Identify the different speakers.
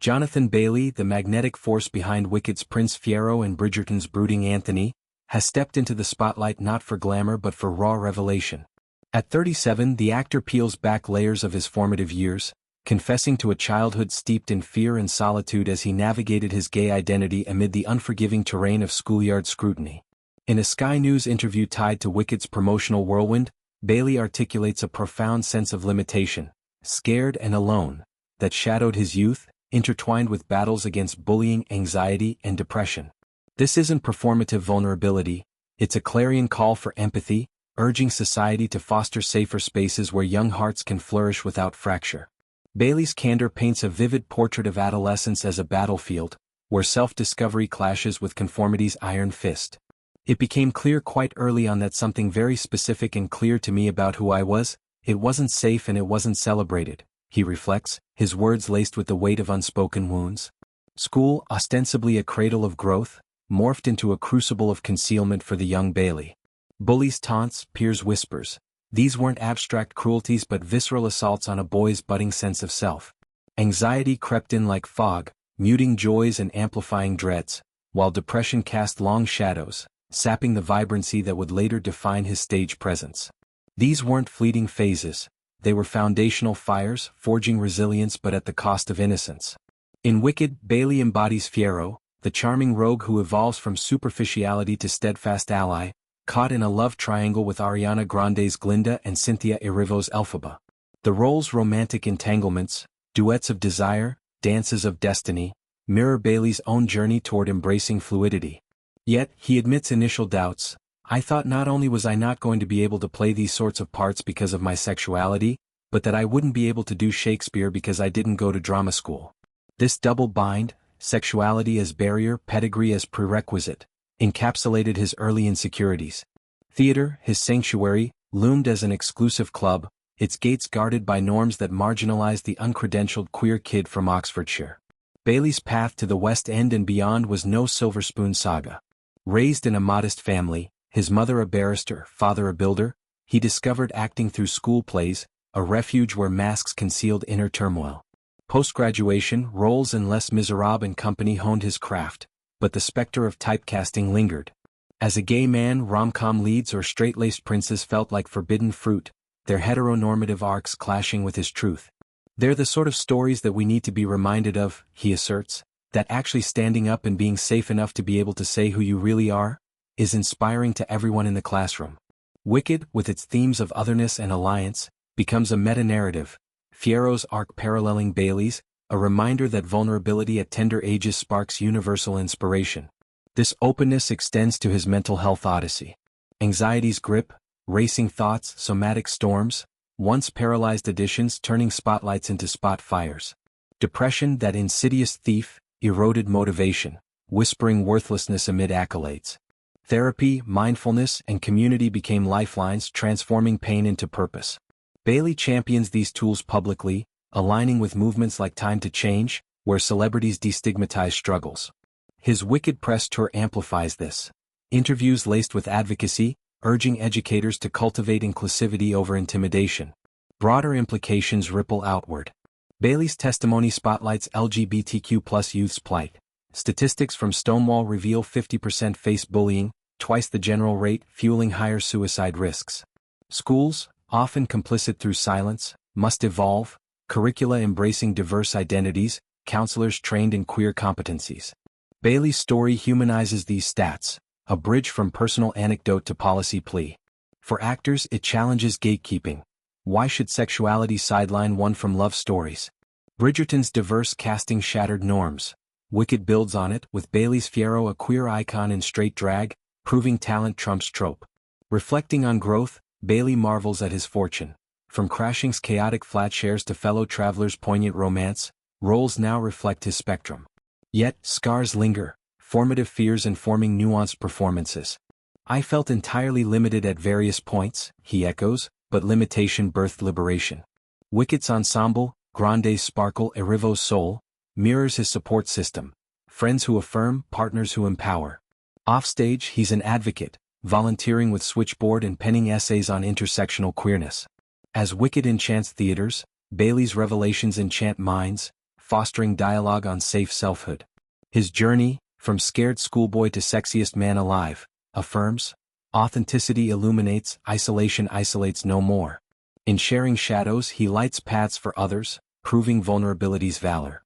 Speaker 1: Jonathan Bailey, the magnetic force behind Wicked's Prince Fiero and Bridgerton's brooding Anthony, has stepped into the spotlight not for glamour but for raw revelation. At 37, the actor peels back layers of his formative years, confessing to a childhood steeped in fear and solitude as he navigated his gay identity amid the unforgiving terrain of schoolyard scrutiny. In a Sky News interview tied to Wicked's promotional whirlwind, Bailey articulates a profound sense of limitation, scared and alone, that shadowed his youth, intertwined with battles against bullying, anxiety, and depression. This isn't performative vulnerability, it's a clarion call for empathy, urging society to foster safer spaces where young hearts can flourish without fracture. Bailey's candor paints a vivid portrait of adolescence as a battlefield, where self-discovery clashes with conformity's iron fist. It became clear quite early on that something very specific and clear to me about who I was, it wasn't safe and it wasn't celebrated, he reflects, his words laced with the weight of unspoken wounds. School, ostensibly a cradle of growth, morphed into a crucible of concealment for the young Bailey. Bullies' taunts, peers' whispers. These weren't abstract cruelties but visceral assaults on a boy's budding sense of self. Anxiety crept in like fog, muting joys and amplifying dreads, while depression cast long shadows, sapping the vibrancy that would later define his stage presence. These weren't fleeting phases, they were foundational fires, forging resilience but at the cost of innocence. In Wicked, Bailey embodies Fiero, the charming rogue who evolves from superficiality to steadfast ally, caught in a love triangle with Ariana Grande's Glinda and Cynthia Erivo's Elphaba. The roles' romantic entanglements, duets of desire, dances of destiny, mirror Bailey's own journey toward embracing fluidity. Yet, he admits initial doubts. I thought not only was I not going to be able to play these sorts of parts because of my sexuality, but that I wouldn't be able to do Shakespeare because I didn't go to drama school. This double bind, sexuality as barrier, pedigree as prerequisite, encapsulated his early insecurities. Theater, his sanctuary, loomed as an exclusive club, its gates guarded by norms that marginalized the uncredentialed queer kid from Oxfordshire. Bailey's path to the West End and beyond was no silver spoon saga. Raised in a modest family, his mother a barrister, father a builder, he discovered acting through school plays, a refuge where masks concealed inner turmoil. Post-graduation, roles in Les Miserables and Company honed his craft, but the specter of typecasting lingered. As a gay man, rom-com leads or straight-laced princes felt like forbidden fruit, their heteronormative arcs clashing with his truth. They're the sort of stories that we need to be reminded of, he asserts, that actually standing up and being safe enough to be able to say who you really are, is inspiring to everyone in the classroom. Wicked, with its themes of otherness and alliance, becomes a meta-narrative, Fiero's arc paralleling Bailey's, a reminder that vulnerability at tender ages sparks universal inspiration. This openness extends to his mental health odyssey. Anxiety's grip, racing thoughts, somatic storms, once paralyzed additions turning spotlights into spot fires. Depression, that insidious thief, eroded motivation, whispering worthlessness amid accolades. Therapy, mindfulness, and community became lifelines, transforming pain into purpose. Bailey champions these tools publicly, aligning with movements like Time to Change, where celebrities destigmatize struggles. His Wicked press tour amplifies this. Interviews laced with advocacy, urging educators to cultivate inclusivity over intimidation. Broader implications ripple outward. Bailey's testimony spotlights LGBTQ+ youth's plight. Statistics from Stonewall reveal 50% face bullying, twice the general rate, fueling higher suicide risks. Schools, often complicit through silence, must evolve, curricula embracing diverse identities, counselors trained in queer competencies. Bailey's story humanizes these stats, a bridge from personal anecdote to policy plea. For actors, it challenges gatekeeping. Why should sexuality sideline one from love stories? Bridgerton's diverse casting shattered norms. Wicked builds on it, with Bailey's Fiero a queer icon in straight drag, proving talent trumps trope. Reflecting on growth, Bailey marvels at his fortune. From Crashing's chaotic flat shares to Fellow Traveler's poignant romance, roles now reflect his spectrum. Yet, scars linger, formative fears informing nuanced performances. I felt entirely limited at various points, he echoes, but limitation birthed liberation. Wicked's ensemble, Grande's sparkle, Erivo's soul, mirrors his support system. Friends who affirm, partners who empower. Offstage, he's an advocate, volunteering with Switchboard and penning essays on intersectional queerness. As Wicked enchants theaters, Bailey's revelations enchant minds, fostering dialogue on safe selfhood. His journey, from scared schoolboy to sexiest man alive, affirms, authenticity illuminates, isolation isolates no more. In sharing shadows he lights paths for others, proving vulnerability's valor.